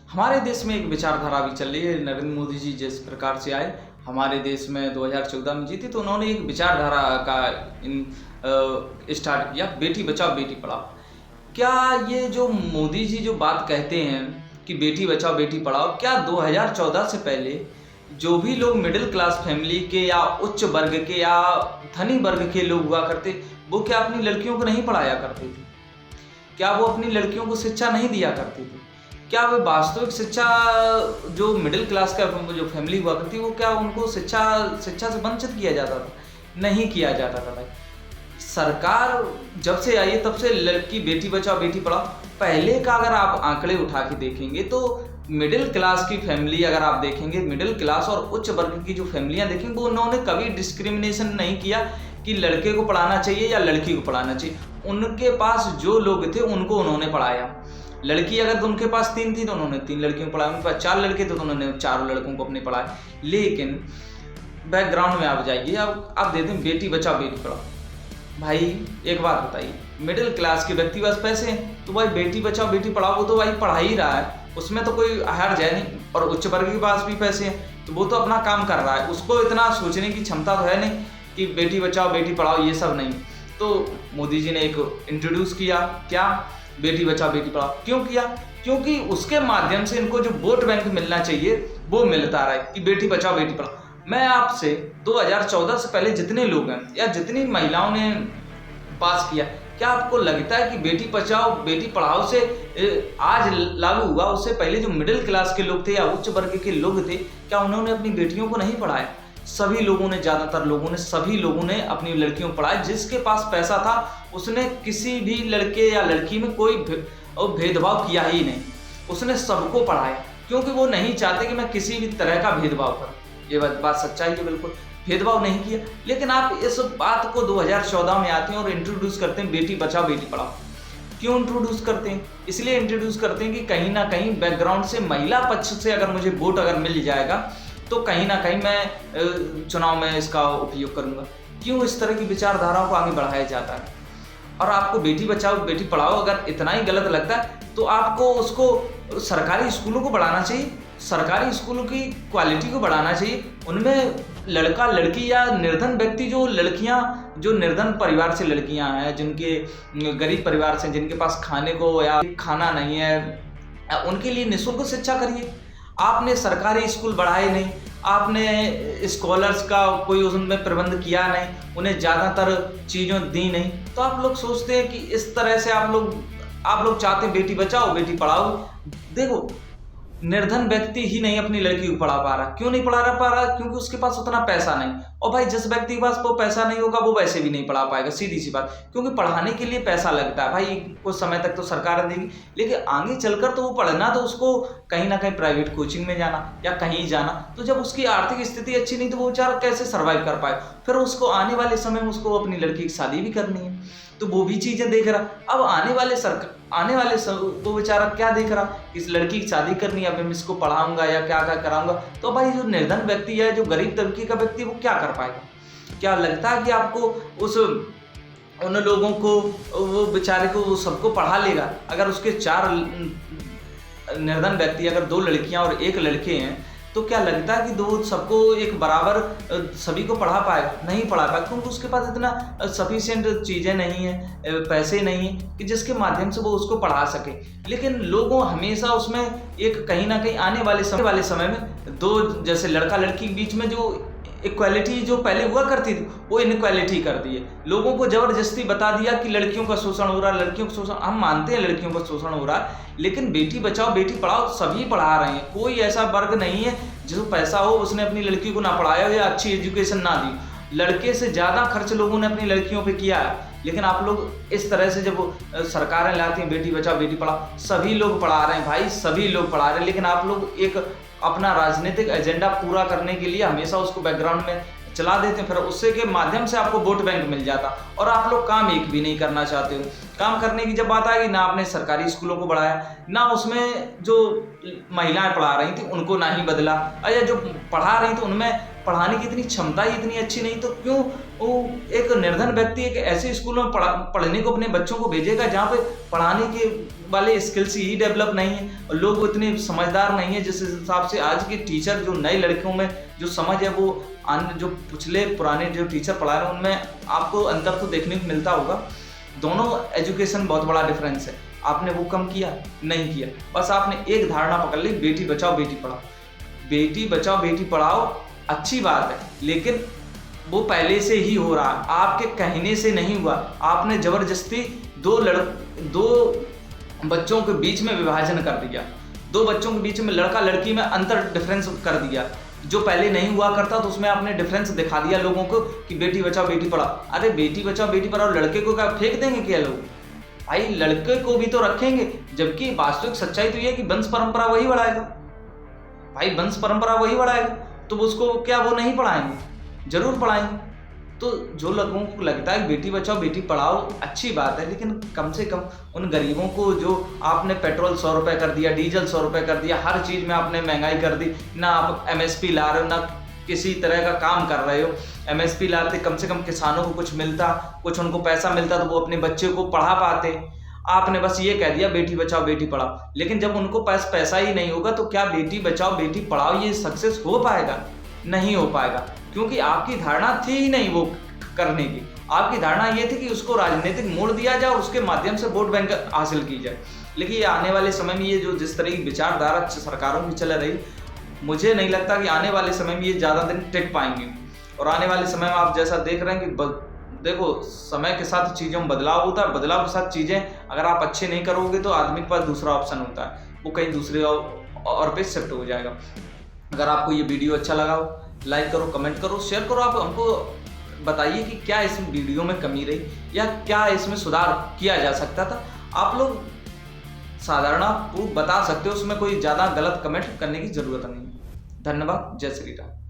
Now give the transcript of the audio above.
हमारे देश में एक विचारधारा भी चल रही है। नरेंद्र मोदी जी जिस प्रकार से आए, हमारे देश में 2014 में जीते, तो उन्होंने एक विचारधारा का स्टार्ट किया, बेटी बचाओ बेटी पढ़ाओ। क्या ये जो मोदी जी जो बात कहते हैं कि बेटी बचाओ बेटी पढ़ाओ, क्या 2014 से पहले जो भी लोग मिडिल क्लास फैमिली के या उच्च वर्ग के या धनी वर्ग के लोग हुआ करते, वो क्या अपनी लड़कियों को नहीं पढ़ाया करते थे? क्या वो अपनी लड़कियों को शिक्षा नहीं दिया करते थे? क्या वे वास्तविक शिक्षा, जो मिडिल क्लास का जो फैमिली हुआ करती, वो क्या उनको शिक्षा से वंचित किया जाता था? नहीं किया जाता था भाई। सरकार जब से आई है तब से लड़की बेटी बचाओ बेटी पढ़ाओ। पहले का अगर आप आंकड़े उठा के देखेंगे तो मिडिल क्लास की फैमिली अगर आप देखेंगे, मिडिल क्लास और उच्च वर्ग की जो फैमिलियां देखेंगे, वो उन्होंने कभी डिस्क्रिमिनेशन नहीं किया कि लड़के को पढ़ाना चाहिए या लड़की को पढ़ाना चाहिए। उनके पास जो लोग थे उनको उन्होंने पढ़ाया। लड़की अगर तो उनके पास 3 थी तो उन्होंने 3 लड़कियों को पढ़ाया, उनके पास 4 लड़के थे तो उन्होंने 4 लड़कों को अपने पढ़ाया। लेकिन बैकग्राउंड में आप जाइए, आप देते हैं बेटी बचाओ बेटी पढ़ाओ। भाई एक बात बताइए, मिडिल क्लास के व्यक्ति पास पैसे हैं तो भाई बेटी बचाओ बेटी पढ़ाओ, वो तो भाई पढ़ा ही रहा है, उसमें तो कोई हर्ज है नहीं। और उच्च वर्ग के पास भी पैसे हैं तो वो तो अपना काम कर रहा है, उसको इतना सोचने की क्षमता तो है नहीं कि बेटी बचाओ बेटी पढ़ाओ, ये सब नहीं। तो मोदी जी ने एक इंट्रोड्यूस किया, क्या? बेटी बचाओ बेटी पढ़ाओ। क्यों किया? क्योंकि उसके माध्यम से इनको जो वोट बैंक मिलना चाहिए वो मिलता रहा है कि बेटी बचाओ बेटी पढ़ाओ। मैं आपसे 2014 से पहले जितने लोग हैं या जितनी महिलाओं ने पास किया, क्या आपको लगता है कि बेटी बचाओ बेटी पढ़ाओ से आज लागू हुआ, उससे पहले जो मिडिल क्लास के लोग थे या उच्च वर्ग के लोग थे, क्या उन्होंने अपनी बेटियों को नहीं पढ़ाया? सभी लोगों ने, ज़्यादातर लोगों ने, सभी लोगों ने अपनी लड़कियों को पढ़ाया। जिसके पास पैसा था उसने किसी भी लड़के या लड़की में कोई भेदभाव किया ही नहीं, उसने सबको पढ़ाया, क्योंकि वो नहीं चाहते कि मैं किसी भी तरह का भेदभाव करूं। ये बात सच्चाई है, बिल्कुल भेदभाव नहीं किया। लेकिन आप इस बात को 2014 में आते हैं और इंट्रोड्यूस करते हैं बेटी बचाओ बेटी पढ़ाओ। क्यों इंट्रोड्यूस करते हैं? इसलिए इंट्रोड्यूस करते हैं कि कहीं ना कहीं बैकग्राउंड से, महिला पक्ष से अगर मुझे वोट अगर मिल जाएगा तो कहीं ना कहीं मैं चुनाव में इसका उपयोग करूंगा। क्यों इस तरह की विचारधाराओं को आगे बढ़ाया जाता है? और आपको बेटी बचाओ बेटी पढ़ाओ अगर इतना ही गलत लगता है तो आपको उसको सरकारी स्कूलों को बढ़ाना चाहिए, सरकारी स्कूलों की क्वालिटी को बढ़ाना चाहिए। उनमें लड़का लड़की या निर्धन व्यक्ति, जो लड़कियां, जो निर्धन परिवार से लड़कियां हैं, जिनके गरीब परिवार से, जिनके पास खाने को या खाना नहीं है, उनके लिए निःशुल्क शिक्षा करिए। आपने सरकारी स्कूल बढ़ाए नहीं, आपने स्कॉलर्स का कोई उसमें प्रबंध किया नहीं, उन्हें ज़्यादातर चीज़ों दी नहीं, तो आप लोग सोचते हैं कि इस तरह से आप लोग चाहते हैं बेटी बचाओ बेटी पढ़ाओ। देखो, निर्धन व्यक्ति ही नहीं अपनी लड़की को पढ़ा पा रहा। क्यों नहीं पढ़ा पा रहा? क्योंकि उसके पास उतना पैसा नहीं। और भाई जिस व्यक्ति के पास वो पैसा नहीं होगा वो वैसे भी नहीं पढ़ा पाएगा, सीधी सी बात। क्योंकि पढ़ाने के लिए पैसा लगता है भाई, कुछ समय तक तो सरकार देगी, लेकिन आगे चलकर तो वो पढ़ना तो उसको कहीं ना कहीं प्राइवेट कोचिंग में जाना या कहीं जाना। तो जब उसकी आर्थिक स्थिति अच्छी नहीं तो वो बेचारा कैसे सर्वाइव कर पाए? फिर उसको आने वाले समय में उसको अपनी लड़की की शादी भी करनी है, तो वो भी चीजें देख रहा। अब आने वाले वो बेचारा क्या देख रहा? इस लड़की की शादी करनी है, अब मैं इसको पढ़ाऊंगा या क्या क्या कराऊंगा। तो भाई जो निर्धन व्यक्ति है, जो गरीब तबके का व्यक्ति, वो क्या कर पाएगा? क्या लगता है कि आपको उन लोगों को, वो बेचारे को, वो सबको पढ़ा लेगा? अगर उसके 4 निर्धन व्यक्ति, अगर 2 लड़कियां और 1 लड़के हैं, तो क्या लगता है कि दो सबको एक बराबर सभी को पढ़ा पाएगा? नहीं पढ़ा पाएगा, क्योंकि उसके पास इतना सफिशिएंट चीज़ें नहीं है, पैसे नहीं है कि जिसके माध्यम से वो उसको पढ़ा सके। लेकिन लोगों हमेशा उसमें एक कहीं ना कहीं आने वाले समय में 2 जैसे लड़का लड़की के बीच में जो इक्वालिटी जो पहले हुआ करती थी, वो इनइक्वालिटी कर दी है। लोगों को जबरदस्ती बता दिया कि लड़कियों का शोषण हो रहा है, लड़कियों का शोषण। हम मानते हैं लड़कियों का शोषण हो रहा है, लेकिन बेटी बचाओ बेटी पढ़ाओ सभी पढ़ा रहे हैं। कोई ऐसा वर्ग नहीं है जिसको पैसा हो उसने अपनी लड़की को ना पढ़ाया हो या अच्छी एजुकेशन ना दी। लड़के से ज़्यादा खर्च लोगों ने अपनी लड़कियों पर किया है। लेकिन आप लोग इस तरह से जब सरकारें लाती हैं बेटी बचाओ बेटी पढ़ाओ, सभी लोग पढ़ा रहे हैं भाई, सभी लोग पढ़ा रहे हैं, लेकिन आप लोग एक अपना राजनीतिक एजेंडा पूरा करने के लिए हमेशा उसको बैकग्राउंड में चला देते हैं, फिर उससे के माध्यम से आपको वोट बैंक मिल जाता, और आप लोग काम एक भी नहीं करना चाहते हो। काम करने की जब बात आएगी, ना आपने सरकारी स्कूलों को बढ़ाया, ना उसमें जो महिलाएं पढ़ा रही थी उनको ना ही बदला, या जो पढ़ा रही थी उनमें पढ़ाने की इतनी क्षमता ही इतनी अच्छी नहीं तो क्यों वो एक निर्धन व्यक्ति एक ऐसे स्कूल में पढ़ने को अपने बच्चों को भेजेगा जहाँ पे पढ़ाने के वाले स्किल्स ही डेवलप नहीं है और लोग इतने समझदार नहीं है। जिस हिसाब से आज के टीचर जो नए लड़कियों में जो समझ है वो अन्य जो पिछले पुराने जो टीचर पढ़ा रहे हैं उनमें आपको अंतर तो देखने को मिलता होगा। दोनों एजुकेशन बहुत बड़ा डिफरेंस है। आपने वो कम किया नहीं किया, बस आपने एक धारणा पकड़ ली, बेटी बचाओ बेटी पढ़ाओ। बेटी बचाओ बेटी पढ़ाओ अच्छी बात है, लेकिन वो पहले से ही हो रहा है, आपके कहने से नहीं हुआ। आपने जबरदस्ती दो बच्चों के बीच में विभाजन कर दिया, दो बच्चों के बीच में लड़का लड़की में अंतर डिफरेंस कर दिया जो पहले नहीं हुआ करता। तो उसमें आपने डिफरेंस दिखा दिया लोगों को कि बेटी बचाओ बेटी पढ़ाओ। अरे बेटी बचाओ बेटी पढ़ाओ, लड़के को क्या फेंक देंगे क्या लोग? भाई लड़के को भी तो रखेंगे, जबकि वास्तविक सच्चाई तो ये है कि वंश परंपरा वही बढ़ाएगा। भाई वंश परंपरा वही बढ़ाएगा, तो उसको क्या वो नहीं पढ़ाएंगे? जरूर पढ़ाएंगे। तो जो लोगों को लगता है बेटी बचाओ बेटी पढ़ाओ अच्छी बात है, लेकिन कम से कम उन गरीबों को जो आपने पेट्रोल 100 रुपये कर दिया, डीजल 100 रुपये कर दिया, हर चीज़ में आपने महंगाई कर दी, ना आप MSP ला रहे हो, ना किसी तरह का काम कर रहे हो। MSP लाते कम से कम किसानों को कुछ मिलता, कुछ उनको पैसा मिलता तो वो अपने बच्चे को पढ़ा पाते। आपने बस ये कह दिया बेटी बचाओ बेटी पढ़ाओ, लेकिन जब उनको पास पैसा ही नहीं होगा तो क्या बेटी बचाओ बेटी पढ़ाओ ये सक्सेस हो पाएगा? नहीं हो पाएगा, क्योंकि आपकी धारणा थी ही नहीं वो करने की। आपकी धारणा ये थी कि उसको राजनीतिक मोड़ दिया जाए और उसके माध्यम से वोट बैंक हासिल की जाए। लेकिन ये आने वाले समय में ये जो जिस तरह की विचारधारा सरकारों की चल रही, मुझे नहीं लगता कि आने वाले समय में ये ज़्यादा दिन टिक पाएंगे। और आने वाले समय में आप जैसा देख रहे हैं कि देखो समय के साथ चीज़ों में बदलाव होता है, बदलाव के साथ चीज़ें अगर आप अच्छे नहीं करोगे तो आदमी के पास दूसरा ऑप्शन होता है, वो कहीं दूसरे और पे शिफ्ट हो जाएगा। अगर आपको ये वीडियो अच्छा लगा हो, लाइक करो, कमेंट करो, शेयर करो। आप हमको बताइए कि क्या इस वीडियो में कमी रही या क्या इसमें सुधार किया जा सकता था। आप लोग साधारण बता सकते हो, उसमें कोई ज़्यादा गलत कमेंट करने की ज़रूरत नहीं। धन्यवाद। जय श्री राम।